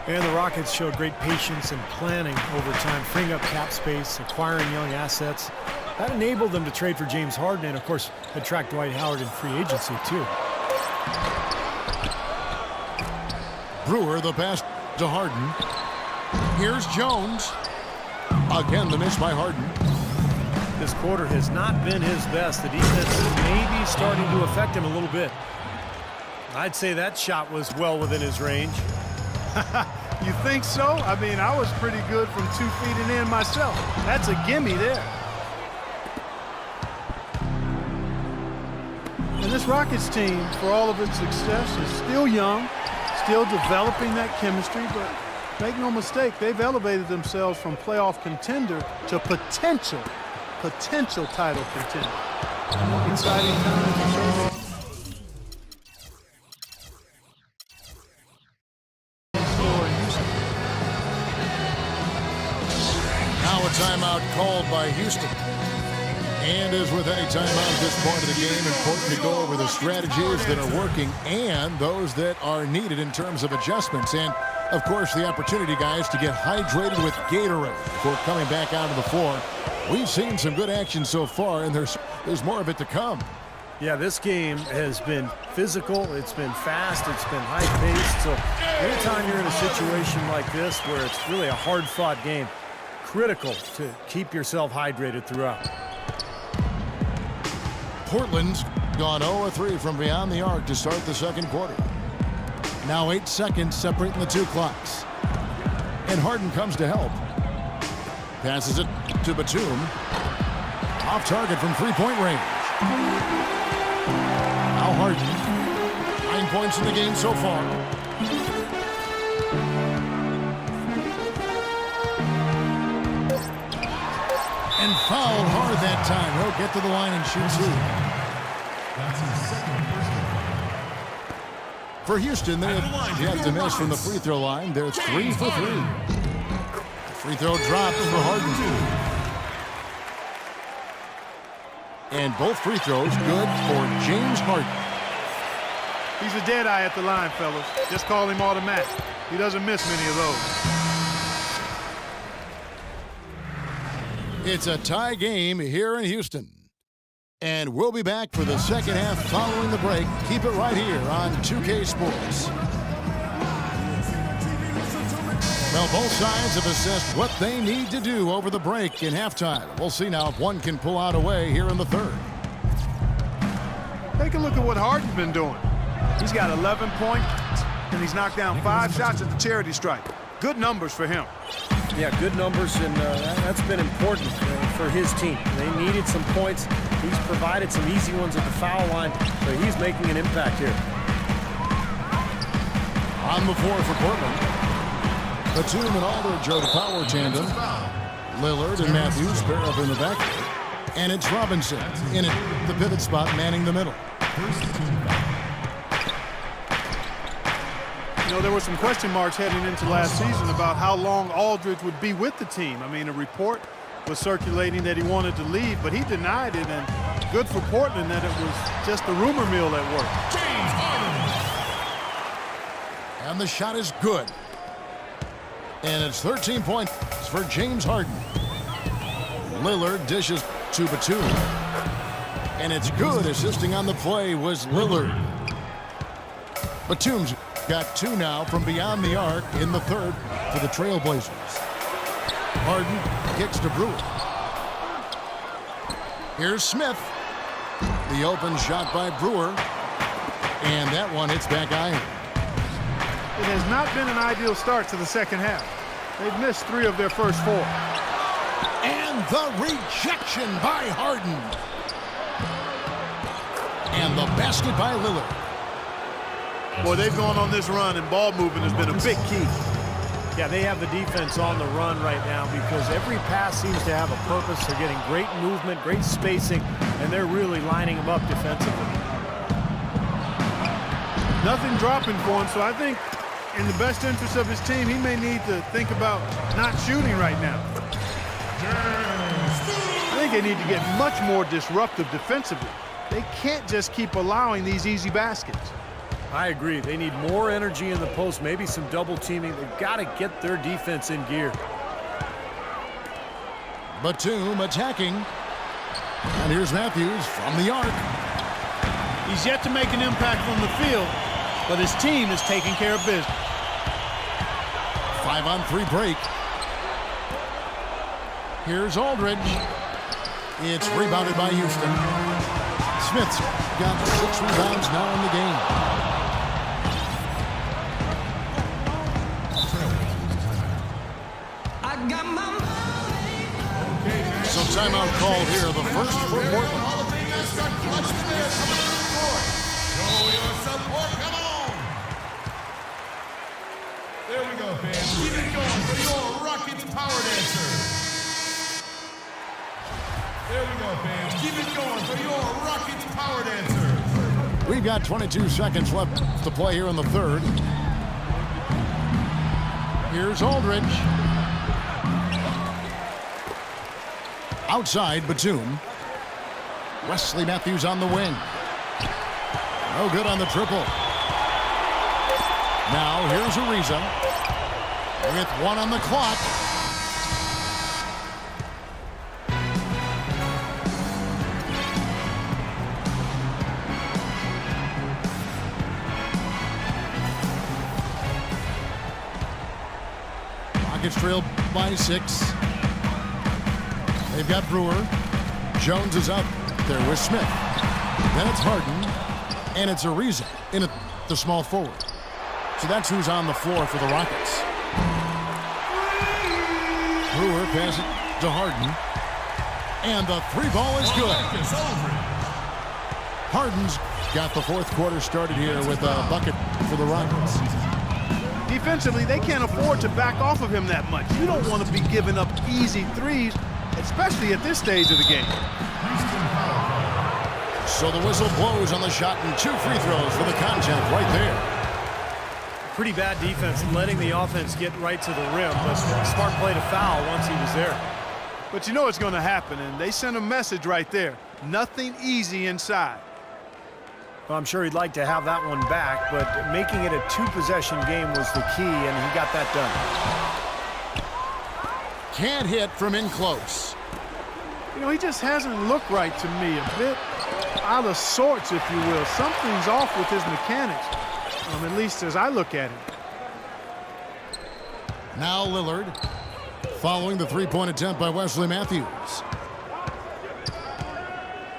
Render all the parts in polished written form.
And the Rockets showed great patience and planning over time, freeing up cap space, acquiring young assets. That enabled them to trade for James Harden and, of course, attract Dwight Howard in free agency, too. Brewer, the pass to Harden. Here's Jones. Again, the miss by Harden. This quarter has not been his best. The defense may be starting to affect him a little bit. I'd say that shot was well within his range. You think so? I mean, I was pretty good from 2 feet and in myself. That's a gimme there. And this Rockets team, for all of its success, is still young, still developing that chemistry, but make no mistake, they've elevated themselves from playoff contender to potential title contender. Exciting times. Now a timeout called by Houston. And as with any timeout at this point of the game, important to go over the strategies that are working and those that are needed in terms of adjustments. And, of course, the opportunity, guys, to get hydrated with Gatorade before coming back onto the floor. We've seen some good action so far, and there's more of it to come. Yeah, this game has been physical, it's been fast, it's been high-paced. So anytime you're in a situation like this where it's really a hard-fought game, critical to keep yourself hydrated throughout. Portland's gone 0-3 from beyond the arc to start the second quarter. Now 8 seconds separating the two clocks. And Harden comes to help. Passes it to Batum. Off target from three-point range. Now Harden. 9 points in the game so far. And fouled hard that time. He'll get to the line and shoot two. For Houston, they have yet to miss from the free throw line. They're 3 for 3. Free throw drops for Harden. And both free throws good for James Harden. He's a dead eye at the line, fellas. Just call him automatic. He doesn't miss many of those. It's a tie game here in Houston. And we'll be back for the second half following the break. Keep it right here on 2K Sports. Well, both sides have assessed what they need to do over the break in halftime. We'll see now if one can pull out a way here in the third. Take a look at what Harden's been doing. He's got 11 points, and he's knocked down 5 shots at the charity stripe. Good numbers for him. Yeah, good numbers, and that's been important for his team. They needed some points. He's provided some easy ones at the foul line, but he's making an impact here. On the floor for Portland. Batum and Aldridge are the power tandem. Lillard and Matthews pair up in the back. And it's Robinson in the pivot spot, manning the middle. You know, there were some question marks heading into last season about how long Aldridge would be with the team. I mean, a report was circulating that he wanted to leave, but he denied it, and good for Portland that it was just a rumor mill at work. James Harden. And the shot is good. And it's 13 points for James Harden. Lillard dishes to Batum. And it's good. Assisting on the play was Lillard. Batum's got 2 now from beyond the arc in the third for the Trailblazers. Harden kicks to Brewer. Here's Smith. The open shot by Brewer. And that one hits back iron. It has not been an ideal start to the second half. They've missed 3 of their first 4. And the rejection by Harden. And the basket by Lillard. Boy, they've gone on this run, and ball movement has been a big key. Yeah, they have the defense on the run right now because every pass seems to have a purpose. They're getting great movement, great spacing, and they're really lining them up defensively. Nothing dropping for him, so I think in the best interest of his team, he may need to think about not shooting right now. I think they need to get much more disruptive defensively. They can't just keep allowing these easy baskets. I agree. They need more energy in the post, maybe some double teaming. They've got to get their defense in gear. Batum attacking. And here's Matthews from the arc. He's yet to make an impact from the field, but his team is taking care of business. 5-on-3 break. Here's Aldridge. It's rebounded by Houston. Smith's got 6 rebounds now in the game. So timeout called here, the first for Portland. Show your support, come on! There we go, fans. Keep it going for your Rockets power dancer. There we go, fans. Keep it going for your Rockets power dancer. We've got 22 seconds left to play here in the third. Here's Aldridge. Outside, Batum. Wesley Matthews on the wing. No good on the triple. Now here's Ariza with 1 on the clock. Rockets trailed by 6. They've got Brewer. Jones is out there with Smith. Then it's Harden. And it's Ariza in at the small forward. So that's who's on the floor for the Rockets. Brewer passes it to Harden. And the 3 ball is good. Harden's got the fourth quarter started here with a bucket for the Rockets. Defensively, they can't afford to back off of him that much. You don't want to be giving up easy threes, especially at this stage of the game. So the whistle blows on the shot and 2 free throws for the contact right there. Pretty bad defense, letting the offense get right to the rim, but smart play to foul once he was there. But you know it's going to happen, and they sent a message right there. Nothing easy inside. Well, I'm sure he'd like to have that one back, but making it a 2-possession game was the key, and he got that done. Can't hit from in close. You know, he just hasn't looked right to me. A bit out of sorts, if you will. Something's off with his mechanics, at least as I look at him. Now Lillard, following the 3-point attempt by Wesley Matthews.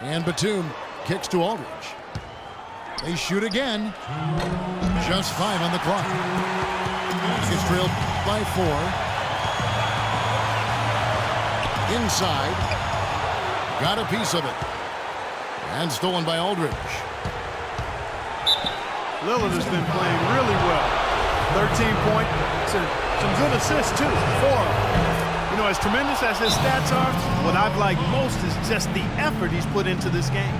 And Batum kicks to Aldridge. They shoot again. Just 5 on the clock. It's trailed by 4. Inside. Got a piece of it. And stolen by Aldridge. Lillard has been playing really well. 13 points and some good assists too. 4 of them. You know, as tremendous as his stats are, what I've liked most is just the effort he's put into this game.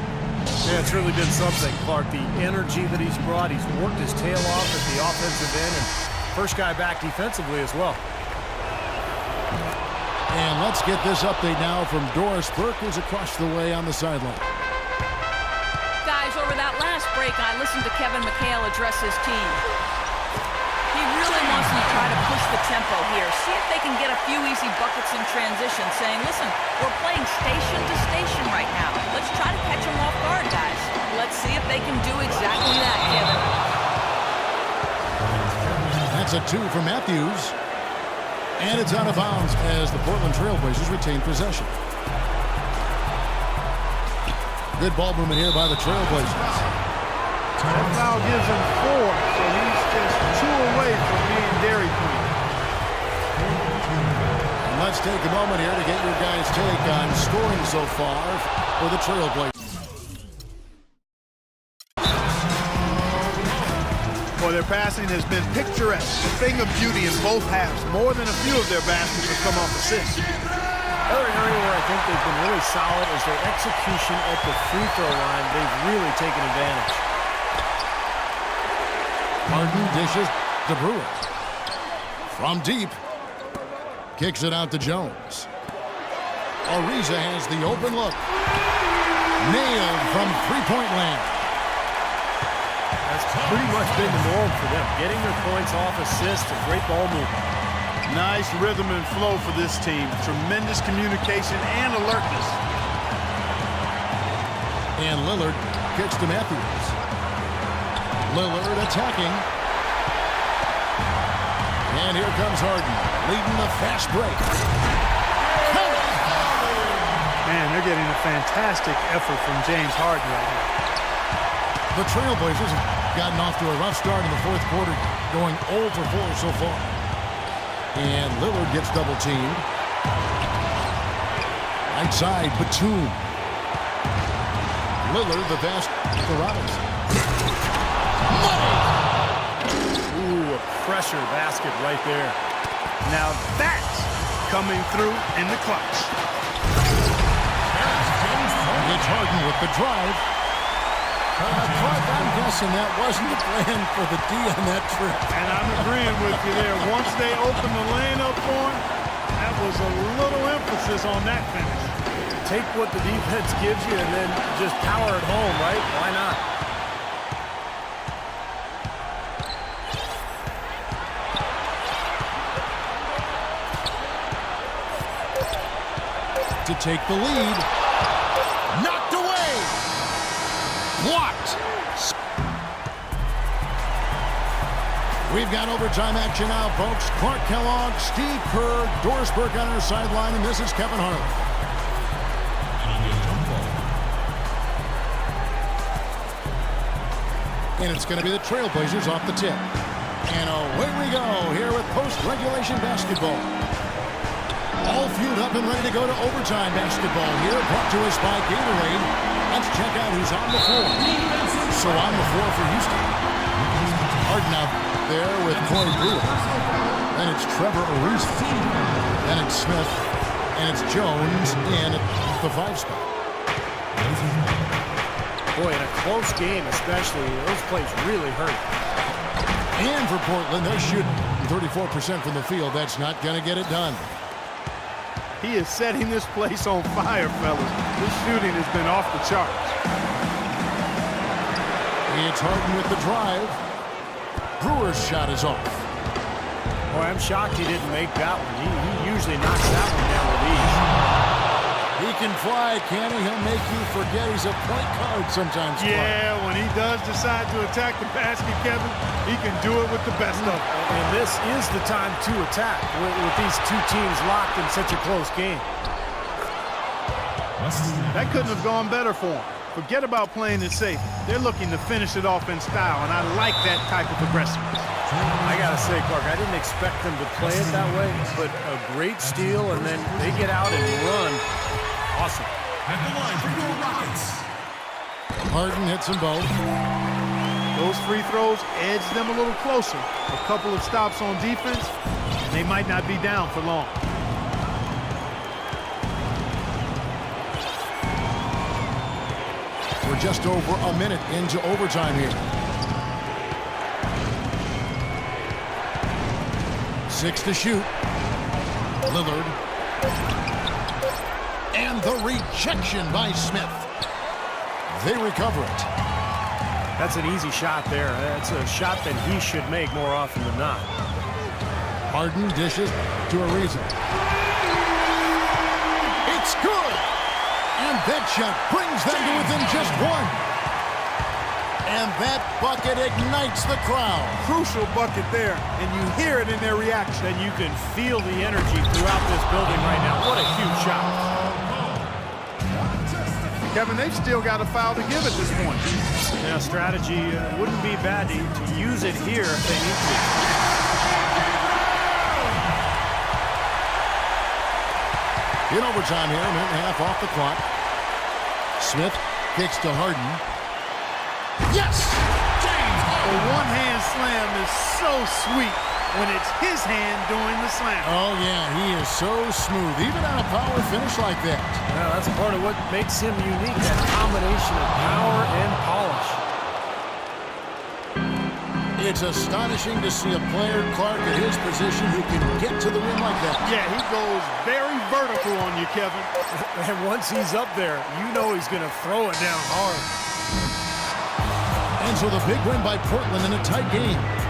Yeah, it's really been something, Clark. The energy that he's brought. He's worked his tail off at the offensive end, and first guy back defensively as well. And let's get this update now from Doris Burke, who's across the way on the sideline. Guys, over that last break, I listened to Kevin McHale address his team. He really wants them to try to push the tempo here, see if they can get a few easy buckets in transition, saying, listen, we're playing station to station right now. Let's try to catch them off guard, guys. Let's see if they can do exactly that, Kevin. That's a 2 for Matthews. And it's out of bounds as the Portland Trailblazers retain possession. Good ball movement here by the Trailblazers. That foul gives him 4, so he's just 2 away from being Dairy Queen. And let's take a moment here to get your guys' take on scoring so far for the Trailblazers. Boy, their passing has been picturesque, a thing of beauty in both halves. More than a few of their baskets have come off assists. Another area where I think they've been really solid is their execution at the free throw line. They've really taken advantage. Harden dishes to Brewer. From deep. Kicks it out to Jones. Ariza has the open look. Nailed from 3-point land. That's pretty much been the norm for them, getting their points off assists and great ball movement. Nice rhythm and flow for this team. Tremendous communication and alertness. And Lillard kicks to Matthews. Lillard attacking. And here comes Harden, leading the fast break. Man, they're getting a fantastic effort from James Harden right now. The Trailblazers have gotten off to a rough start in the fourth quarter, going 0 for 4 so far. And Lillard gets double-teamed. Right side, Batum. Lillard, the pass to Robinson. Ooh, a pressure basket right there. Now that's coming through in the clutch. It's Harden with the drive. Clark, I'm guessing that wasn't the plan for the D on that trip. And I'm agreeing with you there. Once they opened the lane up for him, that was a little emphasis on that finish. Take what the defense gives you and then just power it home, right? Why not? To take the lead. Knocked away. Blocked. We've got overtime action now, folks. Clark Kellogg, Steve Kerr, Doris Burke on our sideline, and this is Kevin Harlan. And it's going to be the Trailblazers off the tip. And away we go here with post-regulation basketball. All fueled up and ready to go to overtime basketball here, brought to us by Gatorade. Let's check out who's on the floor. So on the floor for Houston. Harden out there with Corey Brewer. Then it's Trevor Ariza. Then it's Smith. And it's Jones in the 5 spot. Boy, in a close game especially, those plays really hurt. And for Portland, they're shooting 34% from the field. That's not going to get it done. He is setting this place on fire, fellas. This shooting has been off the charts. It's Harden with the drive. Brewer's shot is off. Boy, I'm shocked he didn't make that one. He usually knocks that one down with ease. He can fly, can he? He'll make you forget he's a point guard sometimes. Yeah, when he does decide to attack the basket, Kevin, he can do it with the best of them. And this is the time to attack with these two teams locked in such a close game. That couldn't have gone better for him. Forget about playing it safe. They're looking to finish it off in style, and I like that type of aggressiveness. I gotta say, Clark, I didn't expect them to play it that way, but a great steal, and then they get out and run. Awesome. At the line for your Rockets. Harden hits them both. Those free throws edge them a little closer. A couple of stops on defense, and they might not be down for long. We're just over a minute into overtime here. 6 to shoot. Lillard. And the rejection by Smith. They recover it. That's an easy shot there. That's a shot that he should make more often than not. Harden dishes to Ariza. It's good! And that shot brings them to within just one. And that bucket ignites the crowd. Crucial bucket there, and you hear it in their reaction. And you can feel the energy throughout this building right now. What a huge shot. Kevin, they've still got a foul to give at this point. Yeah, strategy wouldn't be bad to use it here if they need to. In overtime here, a minute and a half off the clock. Smith kicks to Harden. Yes! The one-hand slam is so sweet when it's his hand doing the slam. Oh, yeah, he is so smooth, even on a power finish like that. Yeah, that's part of what makes him unique, that combination of power and polish. It's astonishing to see a player, Clark, at his position who can get to the rim like that. Yeah, he goes very vertical on you, Kevin. And once he's up there, you know he's going to throw it down hard. Ends with a big win by Portland in a tight game.